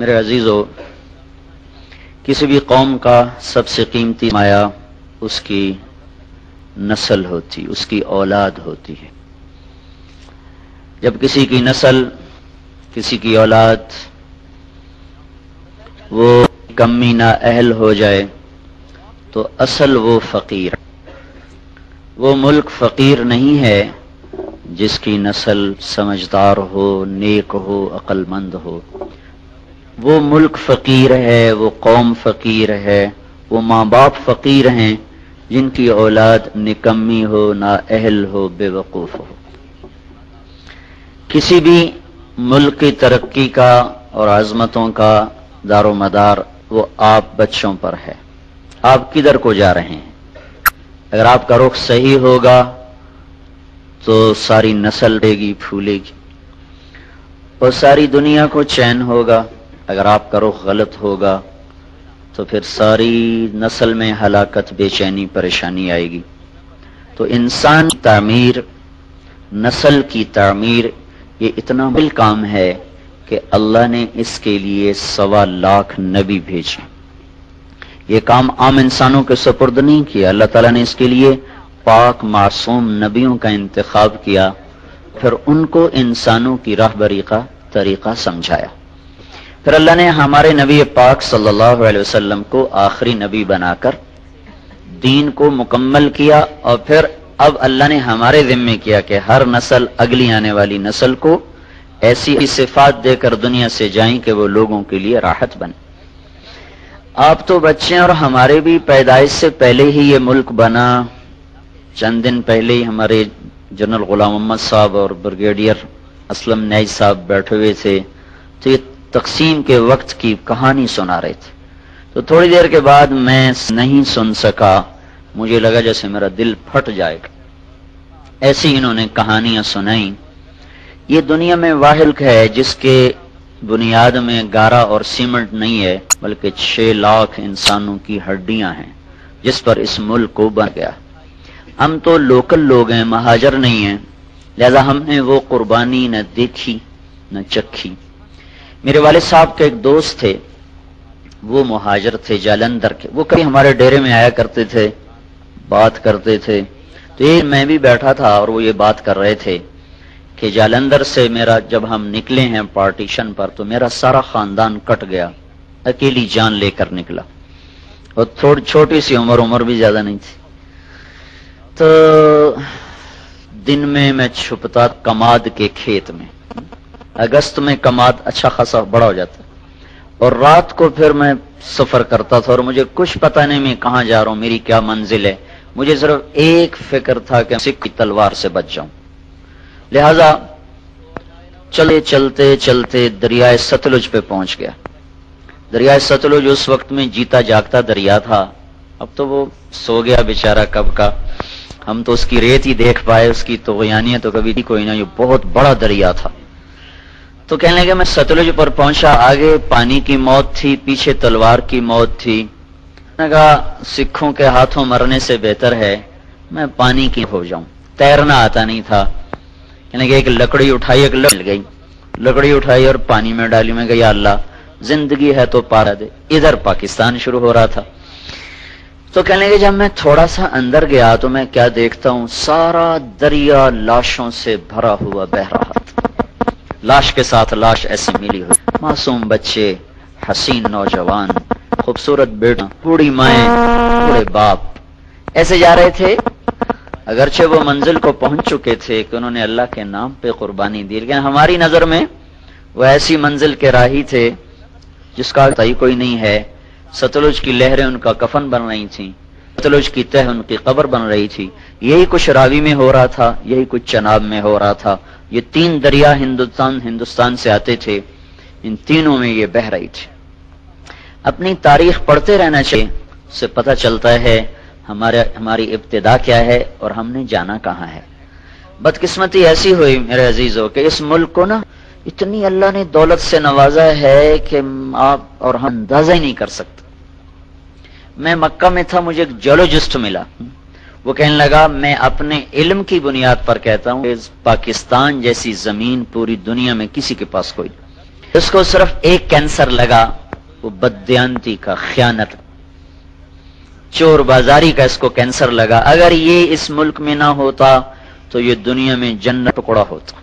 میرے عزیزو، کسی بھی قوم کا سب سے قیمتی مایا اس کی نسل ہوتی، اس کی اولاد ہوتی ہے۔ جب کسی کی نسل، کسی کی اولاد وہ کمی نا اہل ہو جائے تو اصل وہ فقیر، وہ ملک فقیر نہیں ہے جس کی نسل سمجھدار ہو، نیک ہو، عقل مند ہو۔ وہ ملک فقیر ہے، وہ قوم فقیر ہے، وہ ماں باپ فقیر ہیں جن کی اولاد نکمی ہو، نااہل ہو، بے وقوف ہو۔ کسی بھی ملک کی ترقی کا اور عظمتوں کا دار و مدار وہ آپ بچوں پر ہے۔ آپ کدھر کو جا رہے ہیں؟ اگر آپ کا رخ صحیح ہوگا تو ساری نسل دے گی، پھولے گی اور ساری دنیا کو چین ہوگا۔ اگر آپ کا رخ غلط ہوگا تو پھر ساری نسل میں ہلاکت، بے چینی، پریشانی آئے گی۔ تو انسان کی تعمیر، نسل کی تعمیر، یہ اتنا بڑا کام ہے کہ اللہ نے اس کے لیے 1.25 لاکھ نبی بھیجے۔ یہ کام عام انسانوں کے سپرد نہیں کیا، اللہ تعالیٰ نے اس کے لیے پاک معصوم نبیوں کا انتخاب کیا، پھر ان کو انسانوں کی راہبری کا طریقہ سمجھایا۔ پھر اللہ نے ہمارے نبی پاک صلی اللہ علیہ وسلم کو آخری نبی بنا کر دین کو مکمل کیا، اور پھر اب اللہ نے ہمارے ذمے کیا کہ ہر نسل اگلی آنے والی نسل کو ایسی صفات دے کر دنیا سے جائیں کہ وہ لوگوں کے لیے راحت بنے۔ آپ تو بچے ہیں اور ہمارے بھی پیدائش سے پہلے ہی یہ ملک بنا۔ چند دن پہلے ہی ہمارے جنرل غلام محمد صاحب اور بریگیڈیئر اسلم نیائی صاحب بیٹھے ہوئے تھے تو یہ تقسیم کے وقت کی کہانی سنا رہے تھے، تو تھوڑی دیر کے بعد میں نہیں سن سکا، مجھے لگا جیسے میرا دل پھٹ جائے گا۔ ایسی انہوں نے کہانیاں سنائیں۔ یہ دنیا میں واحد ہے جس کے بنیاد میں گارا اور سیمنٹ نہیں ہے بلکہ 6 لاکھ انسانوں کی ہڈیاں ہیں جس پر اس ملک کو بن گیا۔ ہم تو لوکل لوگ ہیں، مہاجر نہیں ہیں، لہذا ہم نے وہ قربانی نہ دیکھی نہ چکھی۔ میرے والد صاحب کے ایک دوست تھے، وہ مہاجر تھے جالندھر کے، وہ کبھی ہمارے ڈیرے میں آیا کرتے تھے، بات کرتے تھے۔ تو یہ میں بھی بیٹھا تھا اور وہ یہ بات کر رہے تھے کہ جالندھر سے میرا جب ہم نکلے ہیں پارٹیشن پر تو میرا سارا خاندان کٹ گیا، اکیلی جان لے کر نکلا، اور تھوڑی چھوٹی سی عمر بھی زیادہ نہیں تھی۔ تو دن میں چھپتا کماد کے کھیت میں، اگست میں کماد اچھا خاصا بڑا ہو جاتا، اور رات کو پھر میں سفر کرتا تھا اور مجھے کچھ پتہ نہیں میں کہاں جا رہا ہوں، میری کیا منزل ہے۔ مجھے صرف ایک فکر تھا کہ سکھ کی تلوار سے بچ جاؤں، لہذا چلتے چلتے دریائے ستلج پہ پہنچ گیا۔ دریائے ستلج اس وقت میں جیتا جاگتا دریا تھا، اب تو وہ سو گیا بیچارہ کب کا، ہم تو اس کی ریت ہی دیکھ پائے، اس کی طغیانیت تو کبھی کوئی نہ، یہ بہت بڑا دریا تھا۔ تو کہنے لگے میں ستلج پر پہنچا، آگے پانی کی موت تھی، پیچھے تلوار کی موت تھی۔ میں نے کہا سکھوں کے ہاتھوں مرنے سے بہتر ہے میں پانی کی ہو جاؤں، تیرنا آتا نہیں تھا۔ کہنے لگے ایک لکڑی اٹھائی، ایک مل گئی، لکڑی اٹھائی اور پانی میں ڈالی، میں کہا یا اللہ زندگی ہے تو پارا دے۔ ادھر پاکستان شروع ہو رہا تھا۔ تو کہنے لگے جب میں تھوڑا سا اندر گیا تو میں کیا دیکھتا ہوں، سارا دریا لاشوں سے بھرا ہوا بہ رہا تھا، لاش کے ساتھ لاش ایسی ملی ہوئی، معصوم بچے، حسین نوجوان، خوبصورت بیٹا، بوڑھی مائیں، بوڑھے باپ ایسے جا رہے تھے۔ اگرچہ وہ منزل کو پہنچ چکے تھے کہ انہوں نے اللہ کے نام پہ قربانی دی، لیکن ہماری نظر میں وہ ایسی منزل کے راہی تھے جس کا تعین کوئی نہیں ہے۔ ستلج کی لہریں ان کا کفن بن رہی تھیں، ستلج کی تہ ان کی قبر بن رہی تھی۔ یہی کچھ راوی میں ہو رہا تھا، یہی کچھ چناب میں ہو رہا تھا۔ یہ 3 دریا ہندوستان سے آتے تھے، ان تینوں میں یہ بہ رہی تھی۔ اپنی تاریخ پڑھتے رہنا چاہیے، اس سے پتہ چلتا ہے ہماری ابتدا کیا ہے اور ہم نے جانا کہاں ہے۔ بدقسمتی ایسی ہوئی میرے عزیزو کہ اس ملک کو نا اتنی اللہ نے دولت سے نوازا ہے کہ آپ اور ہم اندازہ ہی نہیں کر سکتے۔ میں مکہ میں تھا، مجھے ایک جیولوجسٹ ملا، وہ کہنے لگا میں اپنے علم کی بنیاد پر کہتا ہوں کہ پاکستان جیسی زمین پوری دنیا میں کسی کے پاس کوئی نہیں۔ اس کو صرف ایک کینسر لگا، وہ بددیانتی کا، خیانت، چور بازاری کا اس کو کینسر لگا۔ اگر یہ اس ملک میں نہ ہوتا تو یہ دنیا میں جنت ٹکڑا ہوتا۔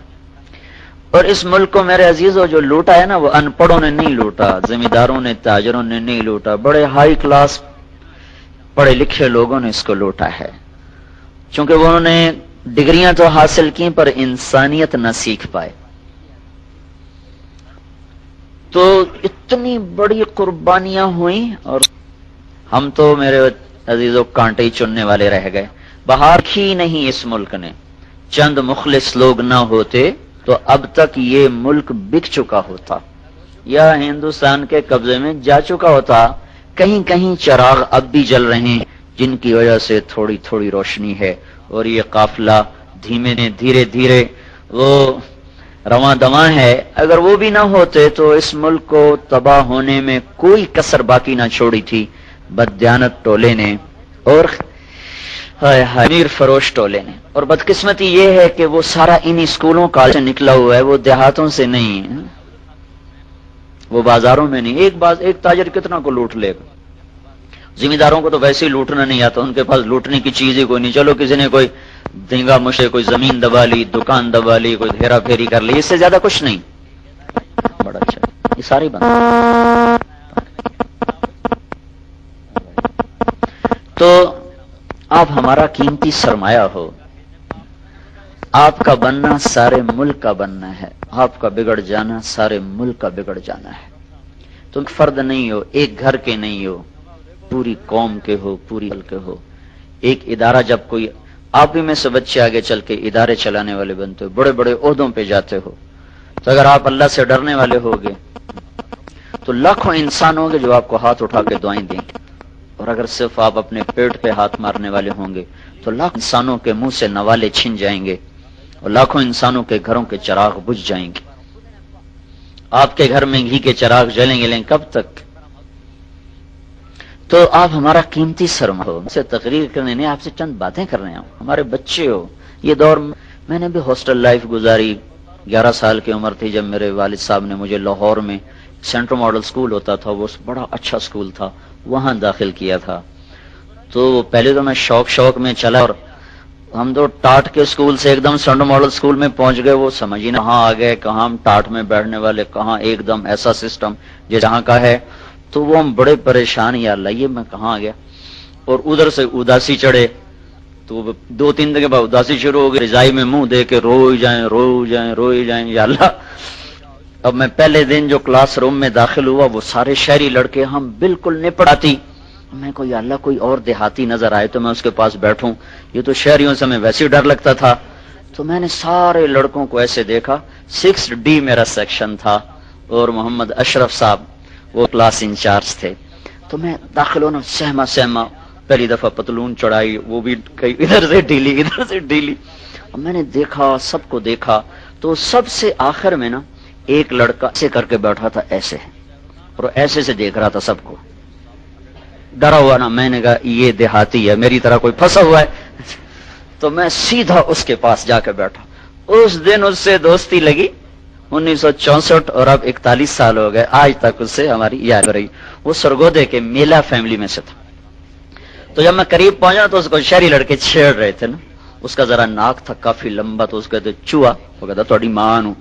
اور اس ملک کو میرے عزیزوں جو لوٹا ہے نا، وہ ان پڑھوں نے نہیں لوٹا، زمینداروں نے، تاجروں نے نہیں لوٹا، بڑے ہائی کلاس پڑھے لکھے لوگوں نے اس کو لوٹا ہے، چونکہ انہوں نے ڈگریاں تو حاصل کی پر انسانیت نہ سیکھ پائے۔ تو اتنی بڑی قربانیاں ہوئیں اور ہم تو میرے عزیزوں کانٹے ہی چننے والے رہ گئے۔ بہار کی نہیں اس ملک نے، چند مخلص لوگ نہ ہوتے تو اب تک یہ ملک بک چکا ہوتا یا ہندوستان کے قبضے میں جا چکا ہوتا۔ کہیں کہیں چراغ اب بھی جل رہے ہیں جن کی وجہ سے تھوڑی تھوڑی روشنی ہے، اور یہ قافلہ دھیرے دھیرے وہ رواں دواں ہے۔ اگر وہ بھی نہ ہوتے تو اس ملک کو تباہ ہونے میں کوئی کسر باقی نہ چھوڑی تھی بددیانت ٹولے نے اور امیر فروش ٹولے نے۔ اور بدقسمتی یہ ہے کہ وہ سارا انہی اسکولوں کالج سے نکلا ہوا ہے، وہ دیہاتوں سے نہیں ہے، وہ بازاروں میں نہیں۔ ایک تاجر کتنا کو لوٹ لے گا؟ زمینداروں کو تو ویسے ہی لوٹنا نہیں آتا، ان کے پاس لوٹنے کی چیز ہی کوئی نہیں۔ چلو کسی نے کوئی دھنگا مشے، کوئی زمین دبا لی، دکان دبا لی، کوئی ہیرا پھیری کر لی، اس سے زیادہ کچھ نہیں۔ بڑا اچھا، یہ ساری بات۔ تو آپ ہمارا قیمتی سرمایہ ہو، آپ کا بننا سارے ملک کا بننا ہے، آپ کا بگڑ جانا سارے ملک کا بگڑ جانا ہے۔ تم فرد نہیں ہو، ایک گھر کے نہیں ہو، پوری قوم کے ہو، پوری ملک کے ہو۔ ایک ادارہ جب کوئی، آپ بھی میں سے بچے آگے چل کے ادارے چلانے والے بنتے ہو، بڑے بڑے عہدوں پہ جاتے ہو، تو اگر آپ اللہ سے ڈرنے والے ہوگے تو لاکھوں انسان ہوں گے جو آپ کو ہاتھ اٹھا کے دعائیں دیں گے، اور اگر صرف آپ اپنے پیٹ پہ ہاتھ مارنے والے ہوں گے تو لاکھوں انسانوں کے منہ سے نوالے چھن جائیں گے اور لاکھوں انسانوں کے گھروں کے چراغ بجھ جائیں گے۔ آپ کے گھر میں گھی کے چراغ جلیں گے، لیکن کب تک؟ تو آپ ہمارا قیمتی سرمایہ ہو۔ سے تقریر کرنے نہیں، آپ سے چند باتیں کر رہے ہیں، ہمارے بچے ہو۔ یہ دور میں نے بھی ہاسٹل لائف گزاری، 11 سال کی عمر تھی جب میرے والد صاحب نے مجھے لاہور میں سینٹرل ماڈل سکول ہوتا تھا، وہ بڑا اچھا سکول تھا، وہاں داخل کیا تھا۔ تو پہلے تو میں شوق میں چلا، اور ہم تو ٹاٹ کے سکول سے ایک دم سینٹرل ماڈل سکول میں پہنچ گئے، وہ سمجھ ہی نہ کہاں آ گئے، کہاں ہم ٹاٹ میں بیٹھنے والے، کہاں ایک دم ایسا سسٹم جہاں کا ہے۔ تو وہ ہم بڑے پریشان، یا اللہ یہ میں کہاں آ گیا۔ اور ادھر سے اداسی چڑھے، تو 2-3 دن کے بعد اداسی شروع ہو گئی، رضائی میں منہ دے کے روئی جائیں، یا اللہ۔ اب میں پہلے دن جو کلاس روم میں داخل ہوا، وہ سارے شہری لڑکے، ہم بالکل نپٹ آتی۔ میں کو یا اللہ کوئی اور دیہاتی نظر آئے تو میں اس کے پاس بیٹھوں، یہ تو شہریوں سے میں ویسے ہی ڈر لگتا تھا۔ تو میں نے سارے لڑکوں کو ایسے دیکھا، 6D میرا سیکشن تھا، اور محمد اشرف صاحب وہ کلاس انچارج تھے۔ تو میں داخل ہونا، سہما پہلی دفعہ پتلون چڑھائی، وہ بھی ادھر سے ڈھیلی۔ اور میں نے دیکھا، سب کو دیکھا، تو سب سے آخر میں نا ایک لڑکا ایسے کر کے بیٹھا تھا، ایسے، اور ایسے سے دیکھ رہا تھا سب کو، ڈرا ہوا نا۔ میں نے کہا یہ دیہاتی ہے، میری طرح کوئی پھنسا ہوا ہے۔ تو میں سیدھا اس کے پاس جا کے بیٹھا۔ اس دن اس سے دوستی لگی، 1964، اور اب 41 سال ہو گئے، آج تک اس سے ہماری یاد رہی۔ وہ سرگودے کے میلا فیملی میں سے تھا۔ تو جب میں قریب پہنچا تو اس کو شہری لڑکے چھیڑ رہے تھے نا، اس کا ذرا ناک تھا کافی لمبا، تو اس کہتے چوہا، وہ کہتا تھوڑی ماں ہوں۔